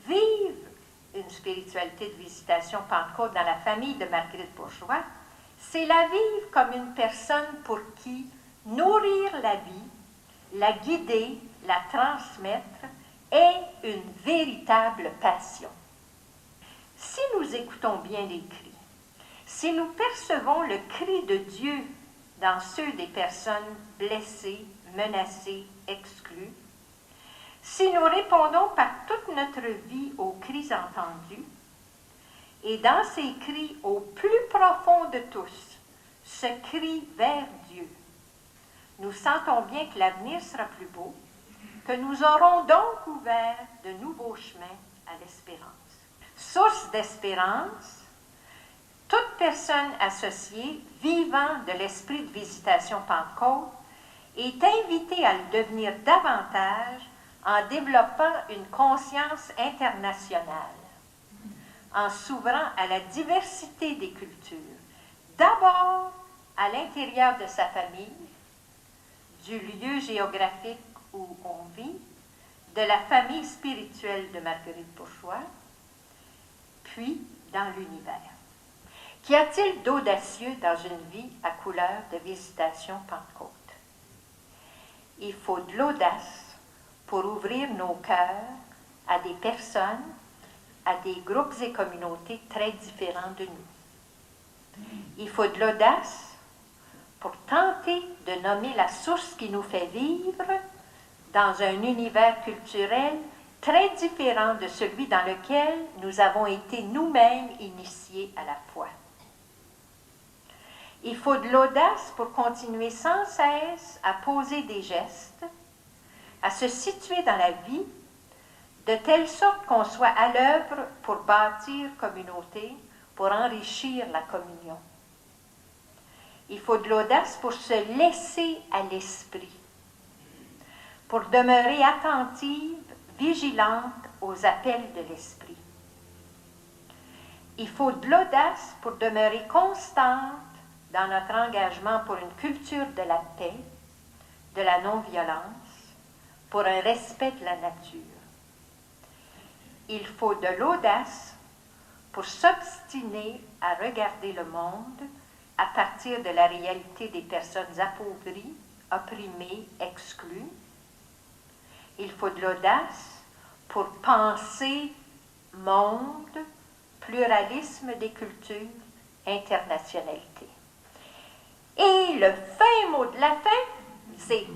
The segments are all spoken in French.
vivre une spiritualité de visitation Pentecôte dans la famille de Marguerite Bourgeois, c'est la vivre comme une personne pour qui nourrir la vie, la guider, la transmettre est une véritable passion. Si nous écoutons bien les cris, si nous percevons le cri de Dieu dans ceux des personnes blessées, menacées, exclues, si nous répondons par toute notre vie aux cris entendus, et dans ces cris au plus profond de tous, ce cri vers Dieu, nous sentons bien que l'avenir sera plus beau, que nous aurons donc ouvert de nouveaux chemins à l'espérance. Source d'espérance, toute personne associée, vivant de l'esprit de visitation Pentecôte, est invitée à le devenir davantage en développant une conscience internationale, en s'ouvrant à la diversité des cultures, d'abord à l'intérieur de sa famille, du lieu géographique où on vit, de la famille spirituelle de Marguerite Bourgeois, puis dans l'univers. Qu'y a-t-il d'audacieux dans une vie à couleur de visitation Pentecôte? Il faut de l'audace pour ouvrir nos cœurs à des personnes, à des groupes et communautés très différents de nous. Il faut de l'audace pour tenter de nommer la source qui nous fait vivre dans un univers culturel très différent de celui dans lequel nous avons été nous-mêmes initiés à la foi. Il faut de l'audace pour continuer sans cesse à poser des gestes, à se situer dans la vie, de telle sorte qu'on soit à l'œuvre pour bâtir communauté, pour enrichir la communion. Il faut de l'audace pour se laisser à l'esprit, pour demeurer attentive, vigilante aux appels de l'esprit. Il faut de l'audace pour demeurer constante dans notre engagement pour une culture de la paix, de la non-violence, pour un respect de la nature. Il faut de l'audace pour s'obstiner à regarder le monde à partir de la réalité des personnes appauvries, opprimées, exclues. Il faut de l'audace pour penser monde, pluralisme des cultures, internationalité. Et le fin mot de la fin, c'est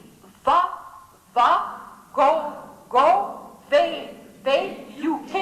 va, go, V, UK.